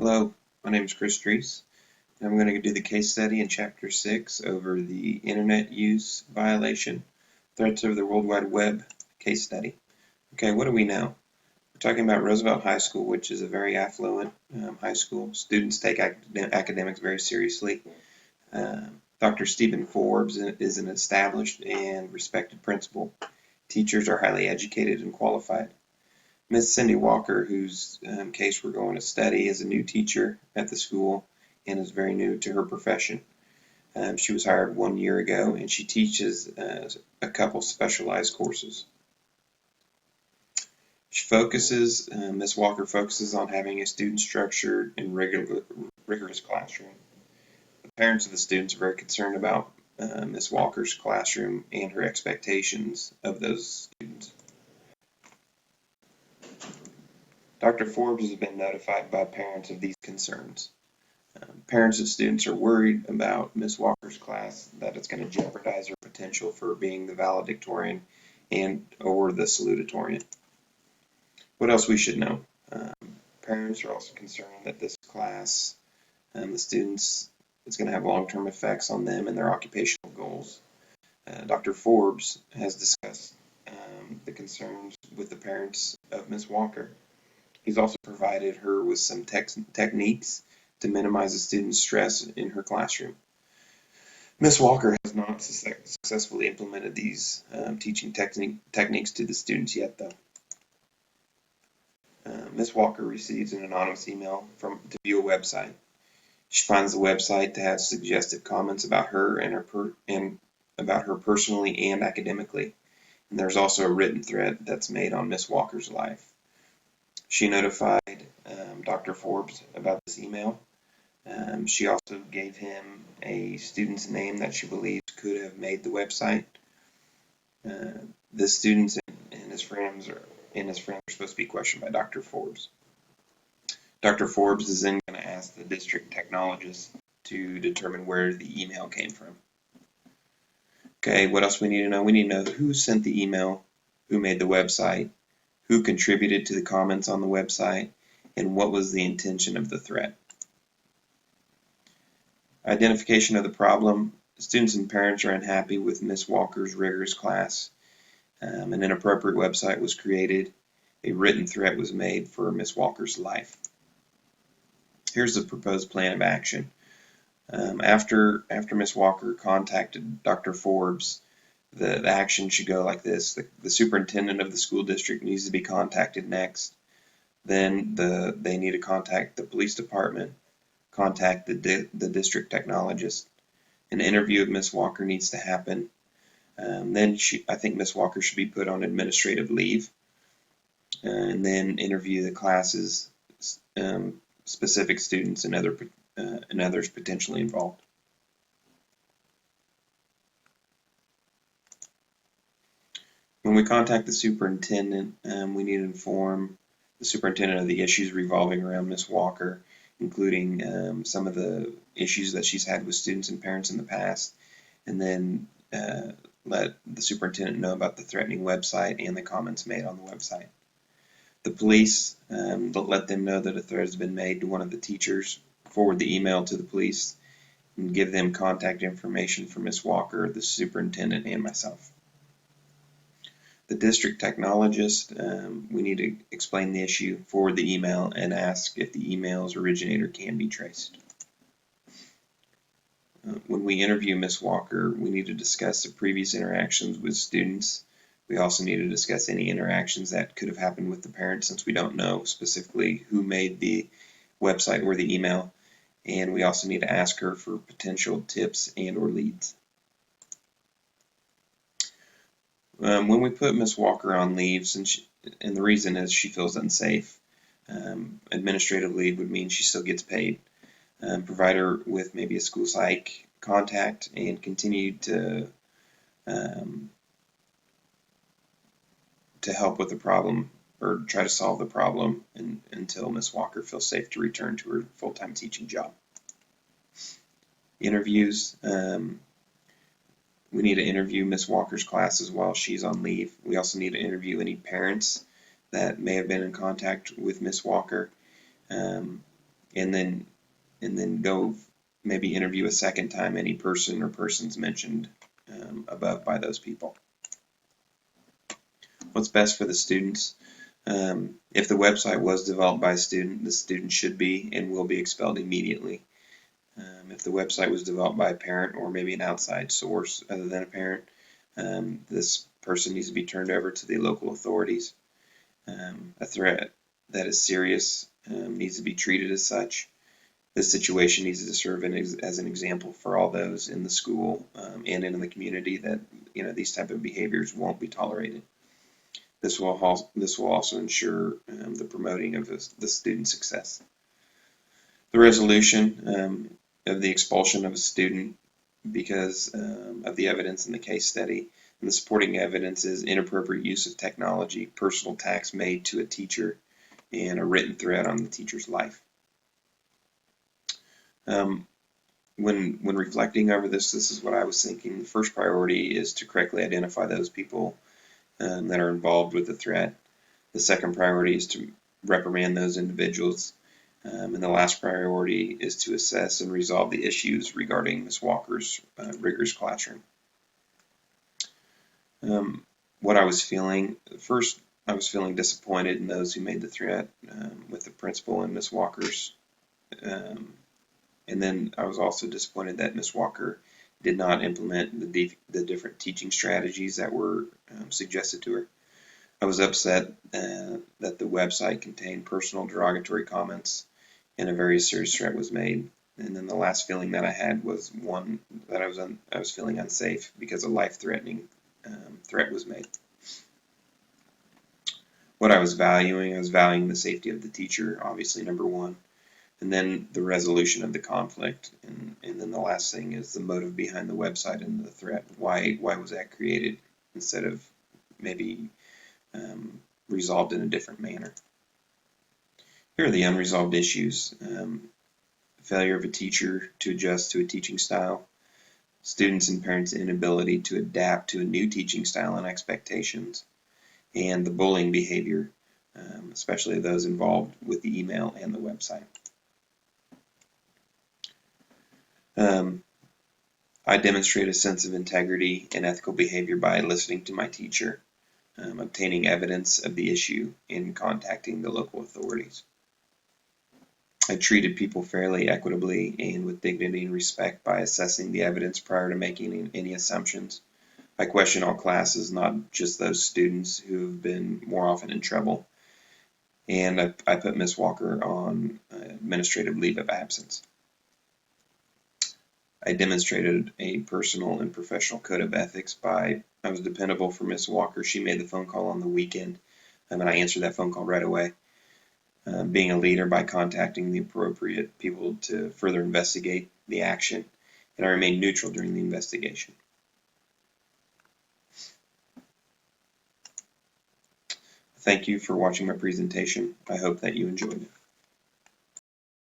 Hello, my name is Chris Drees, and I'm going to do the case study in Chapter 6 over the Internet Use Violation, Threats over the World Wide Web case study. Okay, what do we know? We're talking about Roosevelt High School, which is a very affluent high school. Students take academics very seriously. Dr. Stephen Forbes is an established and respected principal. Teachers are highly educated and qualified. Miss Cindy Walker, whose case we're going to study, is a new teacher at the school and is very new to her profession. She was hired 1 year ago, and she teaches a couple specialized courses. Miss Walker focuses on having a student-structured and rigorous classroom. The parents of the students are very concerned about Miss Walker's classroom and her expectations of those students. Dr. Forbes has been notified by parents of these concerns. Parents of students are worried about Miss Walker's class, that it's going to jeopardize her potential for being the valedictorian or the salutatorian. What else we should know? Parents are also concerned that this class, the students, is going to have long-term effects on them and their occupational goals. Dr. Forbes has discussed the concerns with the parents of Miss Walker. He's also provided her with some techniques to minimize the student's stress in her classroom. Miss Walker has not successfully implemented these teaching techniques to the students yet, though. Miss Walker receives an anonymous email to view a website. She finds the website to have suggestive comments about her and about her personally and academically. And there's also a written thread that's made on Miss Walker's life. She notified Dr. Forbes about this email. She also gave him a student's name that she believes could have made the website. The students and his friends are supposed to be questioned by Dr. Forbes. Dr. Forbes is then going to ask the district technologist to determine where the email came from. Okay, what else we need to know? We need to know who sent the email, who made the website, who contributed to the comments on the website, and what was the intention of the threat. Identification of the problem. Students and parents are unhappy with Miss Walker's rigorous class. An inappropriate website was created. A written threat was made for Miss Walker's life. Here's the proposed plan of action. After Miss Walker contacted Dr. Forbes, the action should go like this. The superintendent of the school district needs to be contacted next. Then they need to contact the police department, contact the district technologist. An interview of Miss Walker needs to happen. Then I think Miss Walker should be put on administrative leave, and then interview the class's specific students and others potentially involved. When we contact the superintendent, we need to inform the superintendent of the issues revolving around Miss Walker, including some of the issues that she's had with students and parents in the past, and then let the superintendent know about the threatening website and the comments made on the website. The police, let them know that a threat has been made to one of the teachers, forward the email to the police, and give them contact information for Miss Walker, the superintendent, and myself. The district technologist, we need to explain the issue, forward the email, and ask if the email's originator can be traced. When we interview Miss Walker, we need to discuss the previous interactions with students. We also need to discuss any interactions that could have happened with the parents, since we don't know specifically who made the website or the email. And we also need to ask her for potential tips and/or leads. When we put Miss Walker on leave, and the reason is she feels unsafe, administrative leave would mean she still gets paid. Provide her with maybe a school psych contact and continue to help with the problem or try to solve the problem until Miss Walker feels safe to return to her full-time teaching job. Interviews. We need to interview Miss Walker's classes while she's on leave. We also need to interview any parents that may have been in contact with Miss Walker. and then go maybe interview a second time any person or persons mentioned above by those people. What's best for the students? If the website was developed by a student, the student should be and will be expelled immediately. If the website was developed by a parent or maybe an outside source other than a parent, this person needs to be turned over to the local authorities. A threat that is serious needs to be treated as such. This situation needs to serve as an example for all those in the school and in the community that these type of behaviors won't be tolerated. This will also ensure the promoting of the student success. The resolution of the expulsion of a student because of the evidence in the case study, and the supporting evidence is inappropriate use of technology, personal attacks made to a teacher, and a written threat on the teacher's life. When reflecting over this is what I was thinking. The first priority is to correctly identify those people that are involved with the threat. The second priority is to reprimand those individuals. And the last priority is to assess and resolve the issues regarding Ms. Walker's rigorous classroom. What I was feeling, first I was feeling disappointed in those who made the threat with the principal and Ms. Walker's. And then I was also disappointed that Ms. Walker did not implement the different teaching strategies that were suggested to her. I was upset that the website contained personal derogatory comments and a very serious threat was made. And then the last feeling that I had was one that I was feeling unsafe because a life-threatening threat was made. What I was valuing the safety of the teacher, obviously number one, and then the resolution of the conflict, and then the last thing is the motive behind the website and the threat. Why was that created instead of maybe resolved in a different manner? Here are the unresolved issues. Failure of a teacher to adjust to a teaching style, students and parents' inability to adapt to a new teaching style and expectations, and the bullying behavior, especially those involved with the email and the website. I demonstrate a sense of integrity and ethical behavior by listening to my teacher, obtaining evidence of the issue, and contacting the local authorities. I treated people fairly, equitably, and with dignity and respect by assessing the evidence prior to making any assumptions. I question all classes, not just those students who have been more often in trouble. And I put Ms. Walker on administrative leave of absence. I demonstrated a personal and professional code of ethics by I was dependable for Ms. Walker. She made the phone call on the weekend, and I answered that phone call right away. Being a leader by contacting the appropriate people to further investigate the action, and I remained neutral during the investigation. Thank you for watching my presentation. I hope that you enjoyed it.